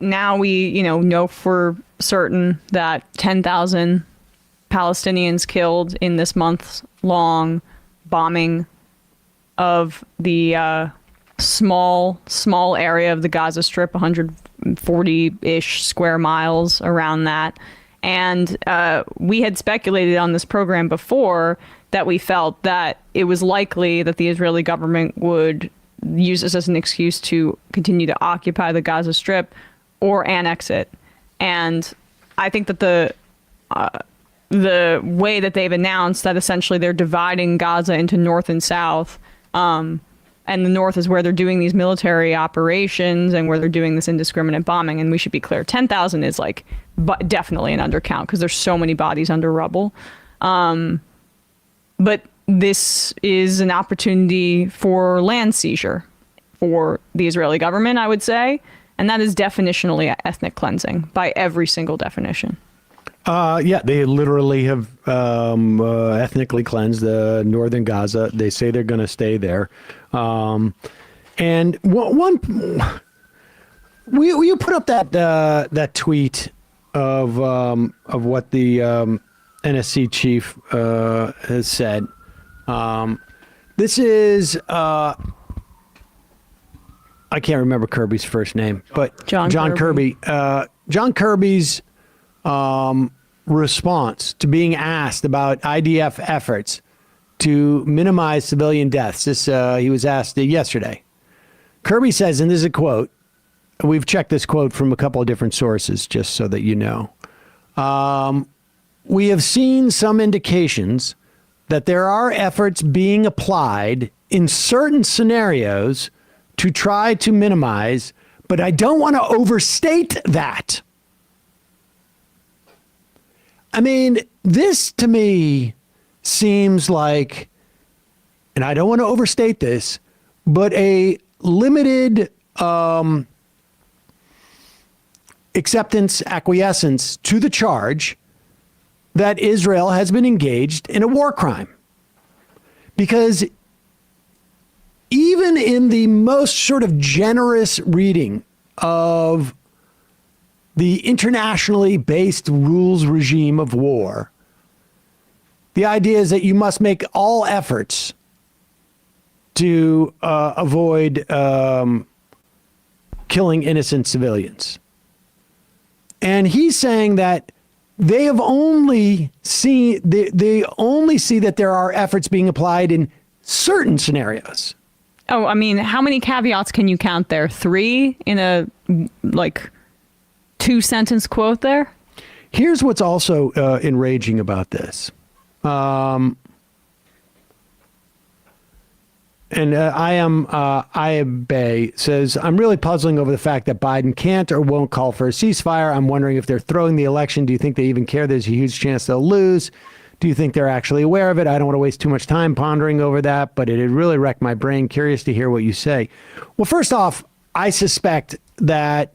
now we, know for certain that 10,000 Palestinians killed in this month-long bombing of the small area of the Gaza Strip, 140-ish square miles around that. And we had speculated on this program before that we felt that it was likely that the Israeli government would use this as an excuse to continue to occupy the Gaza Strip or annex it. And I think that the way that they've announced that essentially they're dividing Gaza into north and south, and the north is where they're doing these military operations and where they're doing this indiscriminate bombing. And we should be clear, 10,000 is definitely an undercount because there's so many bodies under rubble. But this is an opportunity for land seizure for the Israeli government, I would say. And that is definitionally ethnic cleansing by every single definition. Yeah, they literally have ethnically cleansed the northern Gaza. They say they're going to stay there. And you put up that tweet of what the NSC chief has said. This is I can't remember Kirby's first name, but John Kirby. John Kirby's response to being asked about IDF efforts to minimize civilian deaths. He was asked yesterday. Kirby says, and this is a quote, we've checked this quote from a couple of different sources just so that you know. We have seen some indications that there are efforts being applied in certain scenarios to try to minimize, but I don't want to overstate that. I mean, this to me seems like, and I don't want to overstate this, but a limited acceptance, acquiescence to the charge that Israel has been engaged in a war crime. Because even in the most sort of generous reading of the internationally based rules regime of war, the idea is that you must make all efforts to avoid killing innocent civilians. And he's saying that they have only seen, they only see that there are efforts being applied in certain scenarios. Oh, I mean, how many caveats can you count there? 3 in a, 2-sentence quote there? Here's what's also enraging about this. And Ayabe says, I'm really puzzling over the fact that Biden can't or won't call for a ceasefire. I'm wondering if they're throwing the election. Do you think they even care? There's a huge chance they'll lose. Do you think they're actually aware of it? I don't want to waste too much time pondering over that, but it had really wrecked my brain. Curious to hear what you say. Well, first off, I suspect that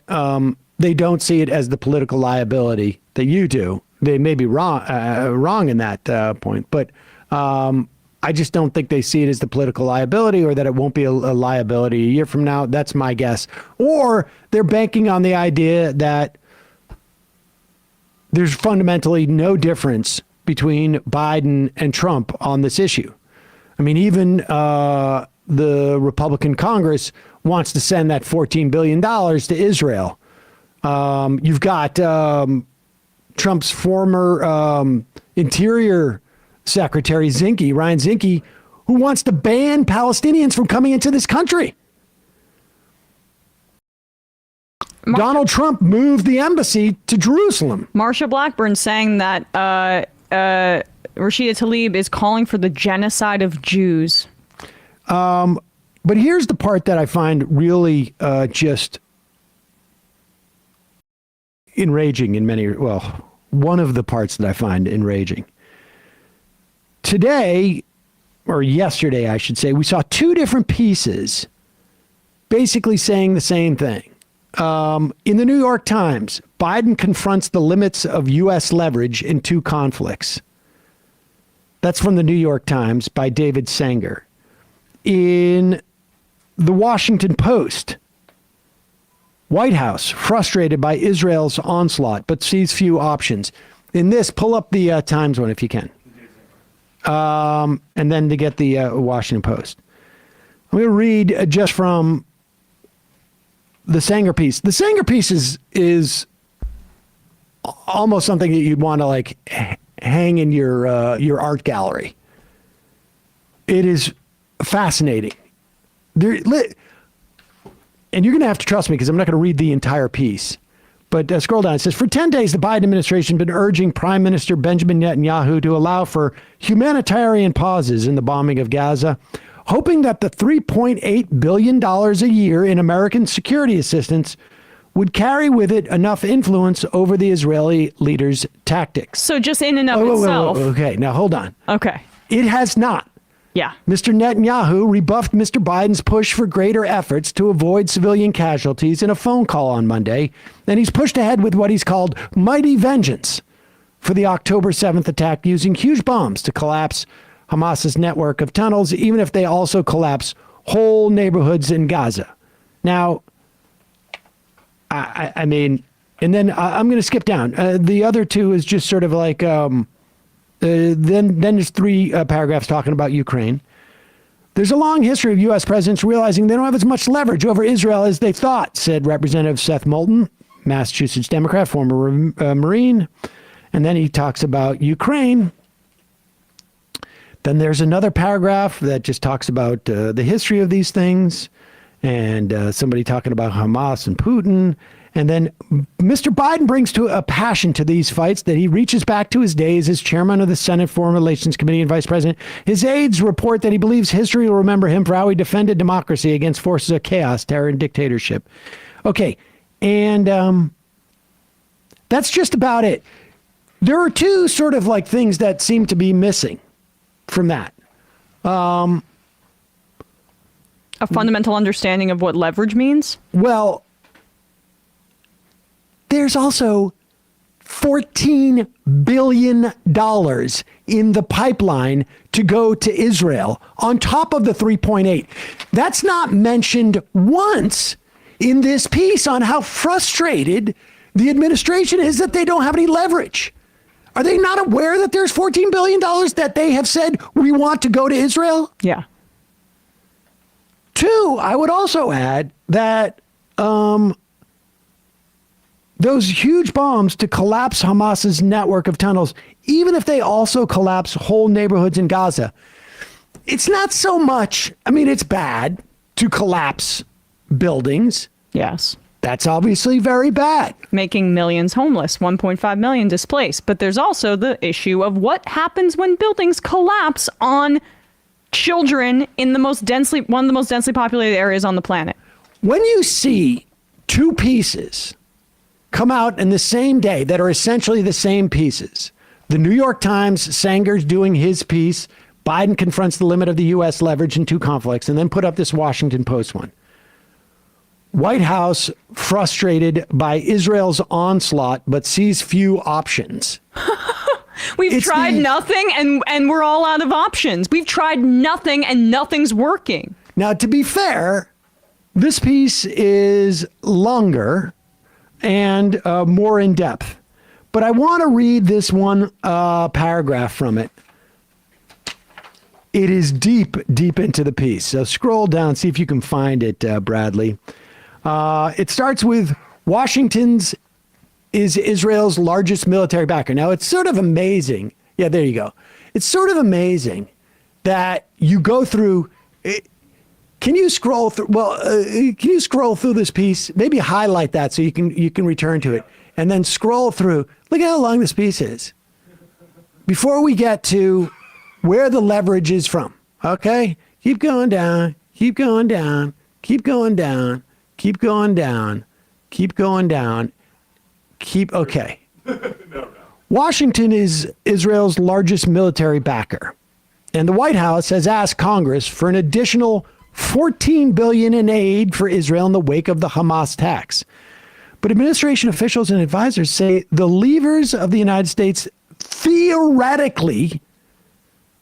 they don't see it as the political liability that you do. They may be wrong in that point, but I just don't think they see it as the political liability, or that it won't be a liability a year from now. That's my guess. Or they're banking on the idea that there's fundamentally no difference between Biden and Trump on this issue. I mean, even the Republican Congress wants to send that $14 billion to Israel. You've got Trump's former Interior Secretary Ryan Zinke, who wants to ban Palestinians from coming into this country. Donald Trump moved the embassy to Jerusalem. Marsha Blackburn saying that Rashida Tlaib is calling for the genocide of Jews. But here's the part that I find really just enraging in many, well, one of the parts that I find enraging. Today, or yesterday, I should say, we saw 2 different pieces basically saying the same thing. In the New York Times, Biden confronts the limits of U.S. leverage in 2 conflicts. That's from the New York Times by David Sanger. In the Washington Post, White House, frustrated by Israel's onslaught, but sees few options. In this, pull up the Times one if you can. And then to get the Washington Post. I'm going to read just from the Sanger piece. The Sanger piece is almost something that you'd want to like hang in your art gallery. It is fascinating. And you're going to have to trust me because I'm not going to read the entire piece. But scroll down. It says, for 10 days, the Biden administration has been urging Prime Minister Benjamin Netanyahu to allow for humanitarian pauses in the bombing of Gaza, hoping that the $3.8 billion a year in American security assistance would carry with it enough influence over the Israeli leader's tactics. So just in and of itself. Okay, now hold on. Okay. It has not. Yeah. Mr. Netanyahu rebuffed Mr. Biden's push for greater efforts to avoid civilian casualties in a phone call on Monday, and he's pushed ahead with what he's called mighty vengeance for the October 7th attack, using huge bombs to collapse Hamas's network of tunnels, even if they also collapse whole neighborhoods in Gaza. Now, I mean, and then I'm going to skip down. The other two is just sort of like... Then there's three paragraphs talking about Ukraine. There's a long history of U.S. presidents realizing they don't have as much leverage over Israel as they thought, said Representative Seth Moulton, Massachusetts Democrat, former Marine. And then he talks about Ukraine. Then there's another paragraph that just talks about the history of these things and somebody talking about Hamas and Putin. And then Mr. Biden brings to a passion to these fights that he reaches back to his days as chairman of the Senate Foreign Relations Committee and vice president. His aides report that he believes history will remember him for how he defended democracy against forces of chaos, terror, and dictatorship. Okay, and that's just about it. There are two sort of like things that seem to be missing from that. A fundamental understanding of what leverage means? Well, there's also $14 billion in the pipeline to go to Israel on top of the 3.8. That's not mentioned once in this piece on how frustrated the administration is that they don't have any leverage. Are they not aware that there's $14 billion that they have said we want to go to Israel? Yeah. Two, I would also add that those huge bombs to collapse Hamas's network of tunnels, even if they also collapse whole neighborhoods in Gaza, it's not so much, I mean, it's bad to collapse buildings. Yes. That's obviously very bad. Making millions homeless, 1.5 million displaced. But there's also the issue of what happens when buildings collapse on children in one of the most densely populated areas on the planet. When you see two pieces come out in the same day that are essentially the same pieces, the New York Times, Sanger's doing his piece, Biden confronts the limit of the U.S. leverage in two conflicts, and then put up this Washington Post one. White House frustrated by Israel's onslaught, but sees few options. We've tried nothing and we're all out of options. We've tried nothing and nothing's working. Now, to be fair, this piece is longer and more in depth. But I want to read this one paragraph from it. It is deep, deep into the piece. So scroll down, see if you can find it, Bradley. It starts with Washington's is Israel's largest military backer. Now, it's sort of amazing. Yeah, there you go. It's sort of amazing that you go through... Can you scroll through? Well, can you scroll through this piece? Maybe highlight that so you can return to it, and then scroll through. Look at how long this piece is before we get to where the leverage is from. Okay, keep going down, keep going down, keep going down, keep going down, keep going down, keep. Okay. Washington is Israel's largest military backer, and the White House has asked Congress for an additional $14 billion in aid for Israel in the wake of the Hamas attacks. But administration officials and advisors say the levers of the United States theoretically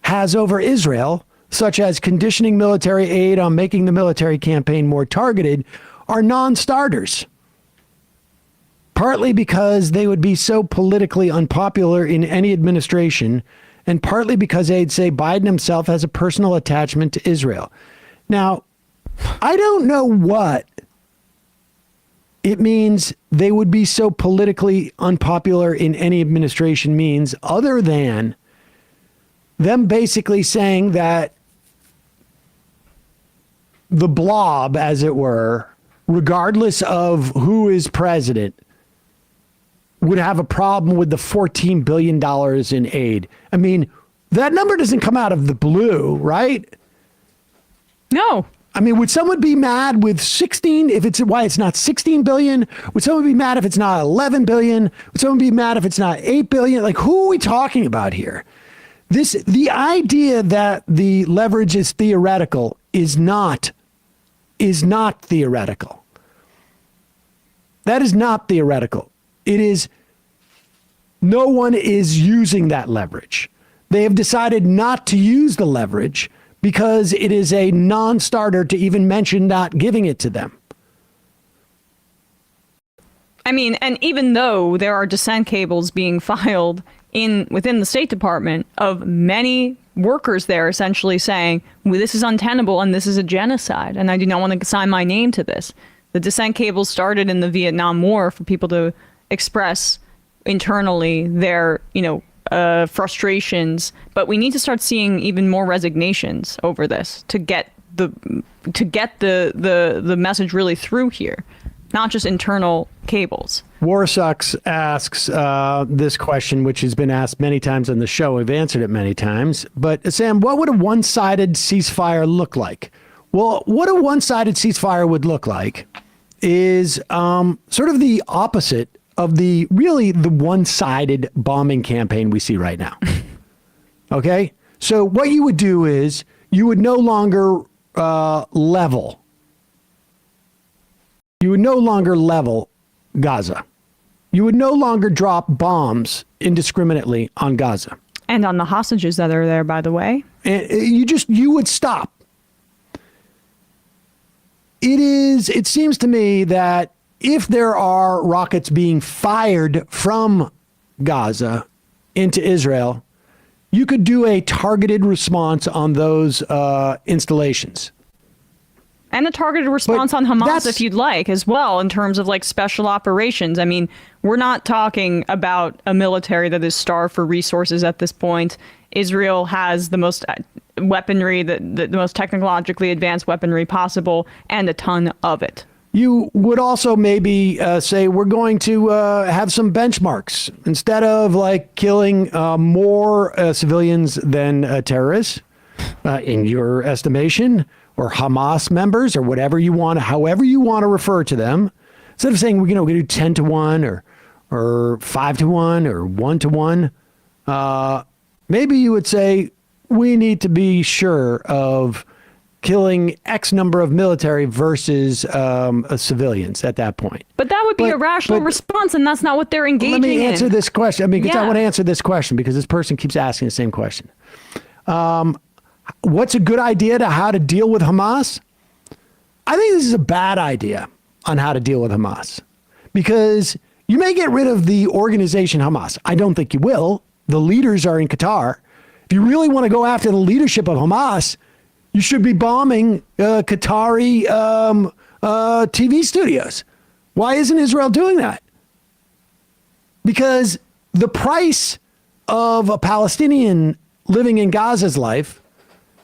has over Israel, such as conditioning military aid on making the military campaign more targeted, are non-starters. partly because they would be so politically unpopular in any administration, and partly because they'd say Biden himself has a personal attachment to Israel. Now, I don't know what it means they would be so politically unpopular in any administration means, other than them basically saying that the blob, as it were, regardless of who is president, would have a problem with the $14 billion in aid. I mean, that number doesn't come out of the blue, right? No. I mean, would someone be mad with 16 if it's why it's not 16 billion? Would someone be mad if it's not 11 billion? Would someone be mad if it's not 8 billion? Like, who are we talking about here? The idea that the leverage is theoretical is not theoretical. That is not theoretical. It is, no one is using that leverage. They have decided not to use the leverage because it is a non-starter to even mention not giving it to them. I mean, and even though there are dissent cables being filed within the State Department of many workers there essentially saying, well, this is untenable and this is a genocide, and I do not want to sign my name to this. The dissent cables started in the Vietnam War for people to express internally their, frustrations, but we need to start seeing even more resignations over this to get the message really through here, not just internal cables. Warsucks asks this question, which has been asked many times on the show. We've answered it many times. But Sam, what would a one-sided ceasefire look like? Well, what a one-sided ceasefire would look like is sort of the opposite of the one-sided bombing campaign we see right now. Okay? So what you would do is you would no longer level. You would no longer level Gaza. You would no longer drop bombs indiscriminately on Gaza. And on the hostages that are there, by the way. And you would stop. It seems to me that if there are rockets being fired from Gaza into Israel, you could do a targeted response on those installations. And a targeted response on Hamas, if you'd like, as well, in terms of like special operations. I mean, we're not talking about a military that is starved for resources at this point. Israel has the most weaponry, the most technologically advanced weaponry possible, and a ton of it. You would also maybe say we're going to have some benchmarks instead of like killing more civilians than terrorists, in your estimation, or Hamas members, or whatever you want, however you want to refer to them. Instead of saying we're going to do 10 to 1 or 5 to 1 or 1 to 1, maybe you would say we need to be sure of killing X number of military versus civilians at that point. But that would be a rational response, and that's not what they're engaging in. Let me answer this question. I mean, I want to answer this question because this person keeps asking the same question. What's a good idea to how to deal with Hamas? I think this is a bad idea on how to deal with Hamas, because you may get rid of the organization Hamas. I don't think you will. The leaders are in Qatar. If you really want to go after the leadership of Hamas, you should be bombing Qatari TV studios. Why isn't Israel doing that? Because the price of a Palestinian living in Gaza's life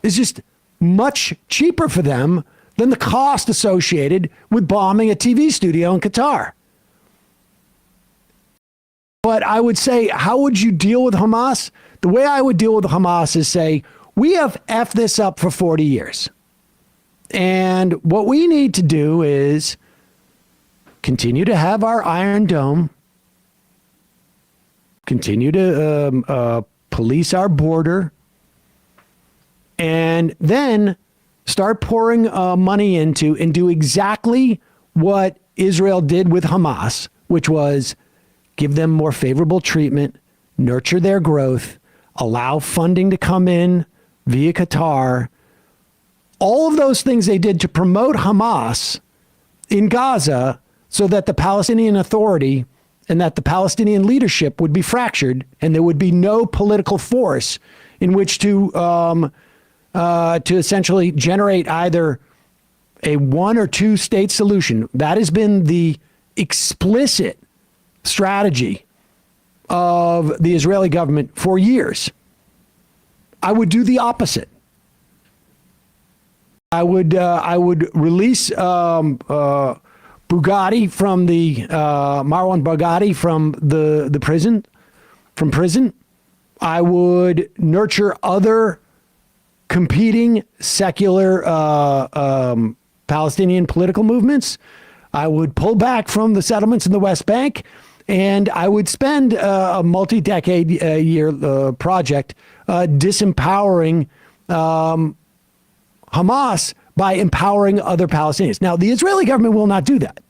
is just much cheaper for them than the cost associated with bombing a TV studio in Qatar. But I would say, how would you deal with Hamas? The way I would deal with Hamas is say, we have effed this up for 40 years. And what we need to do is continue to have our Iron Dome, continue to police our border, and then start pouring money into and do exactly what Israel did with Hamas, which was give them more favorable treatment, nurture their growth, allow funding to come in via Qatar. All of those things they did to promote Hamas in Gaza so that the Palestinian Authority and that the Palestinian leadership would be fractured, and there would be no political force in which to essentially generate either a one or two state solution. That has been the explicit strategy of the Israeli government for years. I would do the opposite. I would release Bugatti from the Marwan Bugatti from the prison. I would nurture other competing secular Palestinian political movements. I would pull back from the settlements in the West Bank, and I would spend a multi-decade year project disempowering Hamas by empowering other Palestinians. Now, the Israeli government will not do that.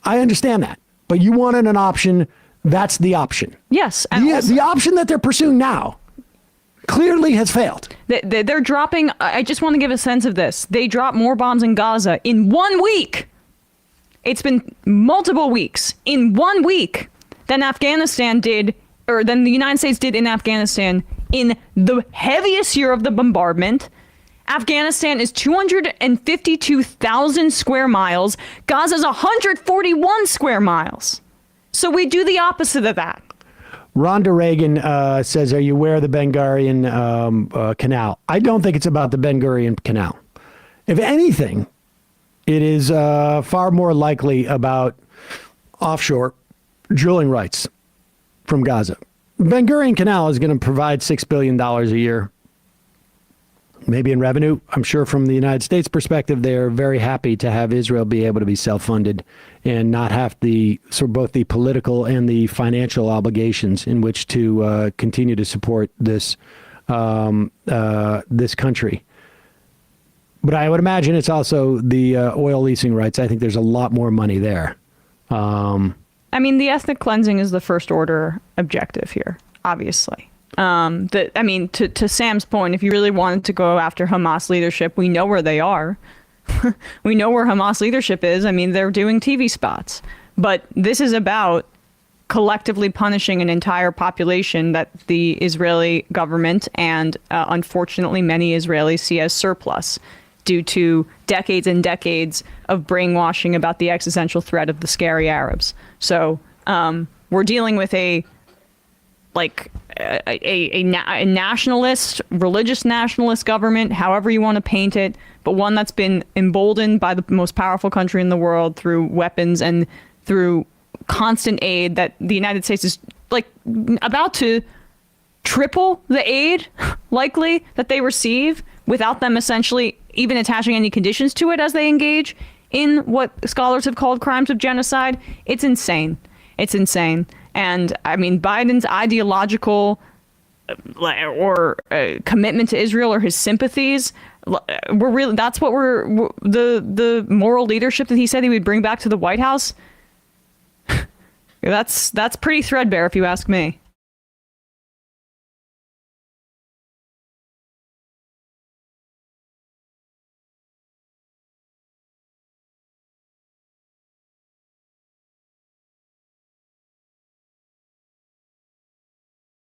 I understand that. But you wanted an option. That's the option. Yes. And the option that they're pursuing now clearly has failed. They're dropping. I just want to give a sense of this. They dropped more bombs in Gaza in 1 week. It's been multiple weeks in 1 week than Afghanistan did, or than the United States did in Afghanistan in the heaviest year of the bombardment. Afghanistan is 252,000 square miles. Gaza's 141 square miles. So we do the opposite of that. Rhonda Reagan says, are you aware of the Ben Gurion Canal? I don't think it's about the Ben Gurion Canal. If anything, it is far more likely about offshore drilling rights from Gaza. Ben Gurion Canal is going to provide $6 billion a year, maybe in revenue. I'm sure from the United States perspective, they're very happy to have Israel be able to be self-funded and not have both the political and the financial obligations in which to continue to support this country. But I would imagine it's also the oil leasing rights. I think there's a lot more money there. I mean, the ethnic cleansing is the first order objective here, obviously. To Sam's point, if you really wanted to go after Hamas leadership, we know where they are. We know where Hamas leadership is. I mean, they're doing TV spots. But this is about collectively punishing an entire population that the Israeli government and unfortunately many Israelis see as surplus due to decades and decades of brainwashing about the existential threat of the scary Arabs. So we're dealing with a nationalist, religious nationalist government, however you want to paint it, but one that's been emboldened by the most powerful country in the world through weapons and through constant aid that the United States is about to triple the aid likely that they receive without them essentially even attaching any conditions to it as they engage in what scholars have called crimes of genocide. It's insane. It's insane. And I mean, Biden's ideological or commitment to Israel or his sympathies, that's what the moral leadership that he said he would bring back to the White House. That's pretty threadbare, if you ask me.